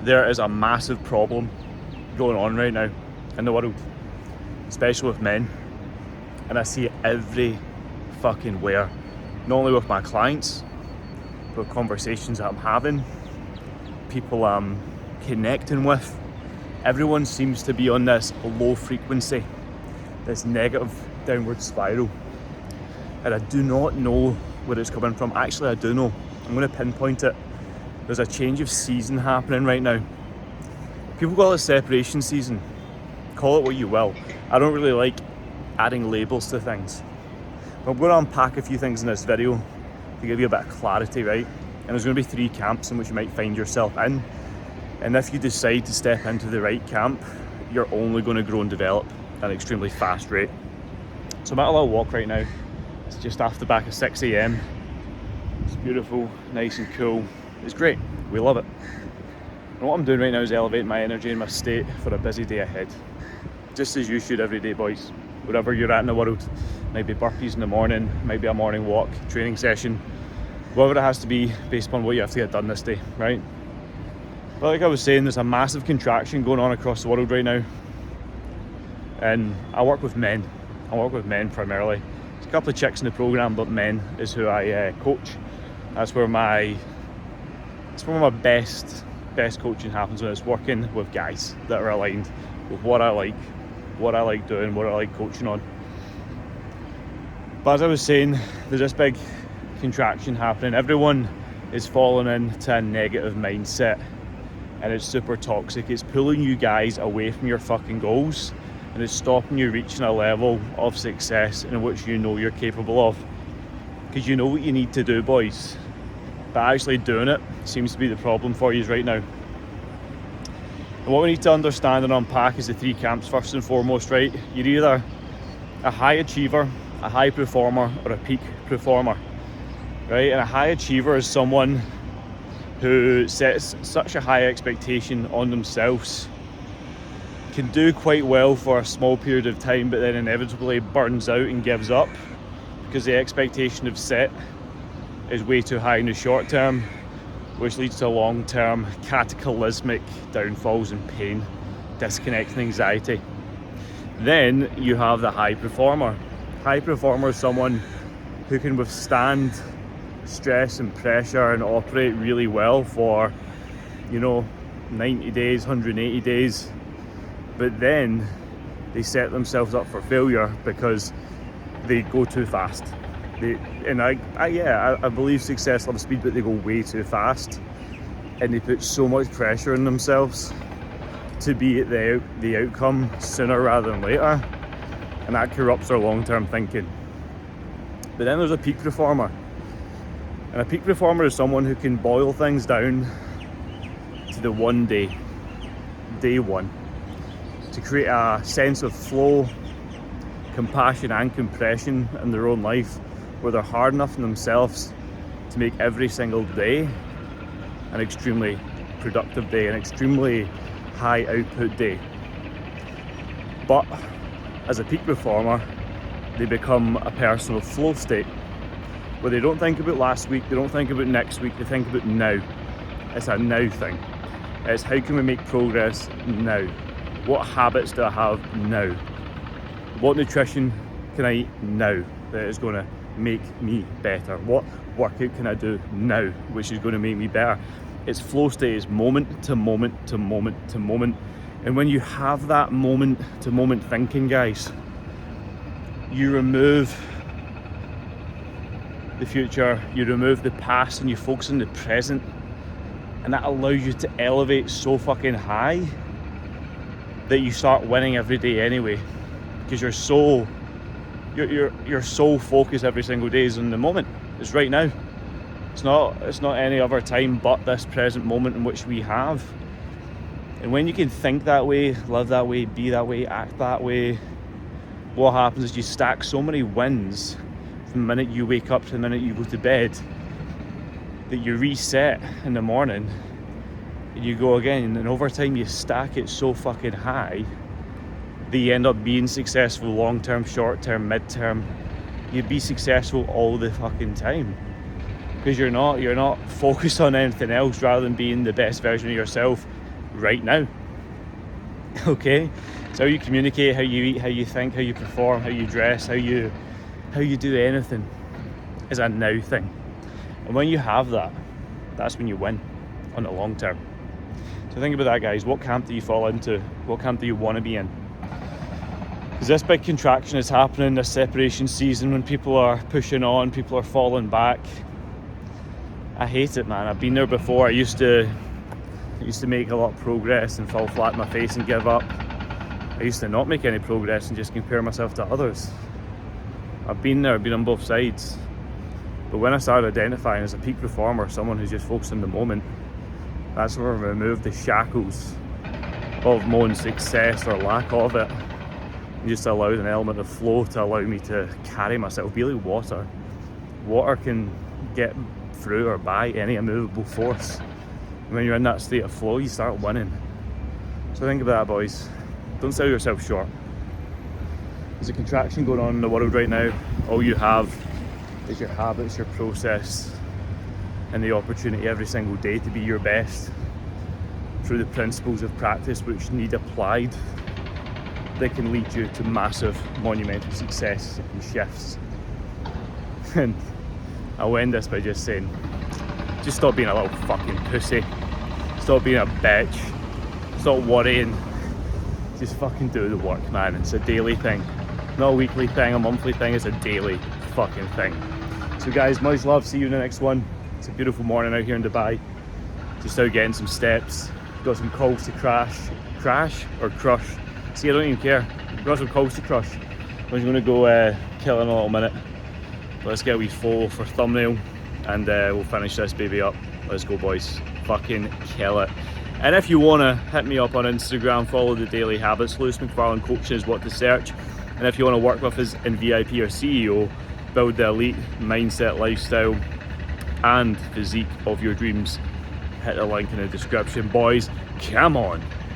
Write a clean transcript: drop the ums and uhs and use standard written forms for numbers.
there is a massive problem going on right now in the world, especially with men, and I see it every fucking where, not only with my clients, but conversations that I'm having, people I'm connecting with. Everyone seems to be on this low frequency, this negative downward spiral, and I do not know where it's coming from. Actually, I do know. I'm going to pinpoint it. There's a change of season happening right now. People call it separation season. Call it what you will. I don't really like adding labels to things. But I'm going to unpack a few things in this video to give you a bit of clarity, right? And there's going to be 3 camps in which you might find yourself in. And if you decide to step into the right camp, you're only going to grow and develop at an extremely fast rate. So I'm at a little walk right now. It's just after the back of 6 a.m. It's beautiful, nice and cool. It's great. We love it. And what I'm doing right now is elevating my energy and my state for a busy day ahead. Just as you should every day, boys. Wherever you're at in the world. Maybe burpees in the morning, maybe a morning walk, training session, whatever it has to be based upon what you have to get done this day, right? But like I was saying, there's a massive contraction going on across the world right now. And I work with men. I work with men primarily. There's a couple of chicks in the program, but men is who I coach. That's where my best coaching happens, when it's working with guys that are aligned with what I like doing, what I like coaching on. But as I was saying, there's this big contraction happening. Everyone is falling into a negative mindset, and it's super toxic. It's pulling you guys away from your fucking goals, and it's stopping you reaching a level of success in which you know you're capable of. Because you know what you need to do, boys. But actually doing it seems to be the problem for you right now. And what we need to understand and unpack is the 3 camps first and foremost, right? You're either a high achiever, a high performer, or a peak performer, right? And a high achiever is someone who sets such a high expectation on themselves, can do quite well for a small period of time, but then inevitably burns out and gives up because the expectation of set is way too high in the short term, which leads to long-term cataclysmic downfalls and pain, disconnect and anxiety. Then you have the high performer. High performer is someone who can withstand stress and pressure and operate really well for, 90 days, 180 days. But then they set themselves up for failure because they go too fast. I believe success loves speed, but they go way too fast, and they put so much pressure on themselves to be at the outcome sooner rather than later, and that corrupts their long-term thinking. But then there's a peak performer, and a peak performer is someone who can boil things down to the one day one, to create a sense of flow, compassion and compression in their own life, where they're hard enough on themselves to make every single day an extremely productive day, an extremely high output day. But as a peak performer, they become a personal flow state where they don't think about last week, they don't think about next week, they think about now. It's a now thing. It's how can we make progress now? What habits do I have now? What nutrition can I eat now that is going to make me better? What workout can I do now which is going to make me better? It's flow state, is moment to moment to moment to moment. And when you have that moment to moment thinking, guys, you remove the future, you remove the past, and you focus on the present, and that allows you to elevate so fucking high that you start winning every day anyway, because you're so focused every single day is in the moment. It's right now. It's not any other time but this present moment in which we have. And when you can think that way, live that way, be that way, act that way, what happens is you stack so many wins from the minute you wake up to the minute you go to bed that you reset in the morning and you go again, and over time you stack it so fucking high that you end up being successful long-term, short-term, mid-term. You'd be successful all the fucking time because you're not focused on anything else rather than being the best version of yourself right now. Okay, so how you communicate, how you eat, how you think, how you perform, how you dress, how you do anything is a now thing. And when you have that, that's when you win on the long term. So think about that, guys. What camp do you fall into? What camp do you want to be in? Because this big contraction is happening, this separation season, when people are pushing on, people are falling back. I hate it, man. I've been there before. I used to make a lot of progress and fall flat on my face and give up. I used to not make any progress and just compare myself to others. I've been there, I've been on both sides. But when I started identifying as a peak performer, someone who's just focused on the moment, that's where I removed the shackles of my own success or lack of it, and just allowed an element of flow to allow me to carry myself. Be like water. Water can get through or by any immovable force. And when you're in that state of flow, you start winning. So think about that, boys. Don't sell yourself short. There's a contraction going on in the world right now. All you have is your habits, your process, and the opportunity every single day to be your best through the principles of practice which need applied, that can lead you to massive, monumental success and shifts. And I'll end this by just saying, just stop being a little fucking pussy. Stop being a bitch. Stop worrying. Just fucking do the work, man. It's a daily thing. Not a weekly thing, a monthly thing. It's a daily fucking thing. So guys, much love. See you in the next one. It's a beautiful morning out here in Dubai. Just out getting some steps. Got some calls to crash or crush. See, I don't even care. Got some calls to crush. I'm just gonna go kill in a little minute. But let's get a wee photo for thumbnail, and we'll finish this baby up. Let's go, boys. Fucking kill it. And if you wanna hit me up on Instagram, follow the Daily Habits. Lewis McFarlane Coaching is what to search. And if you wanna work with us in VIP or CEO, build the elite mindset, lifestyle, and physique of your dreams, hit the link in the description. Boys, come on.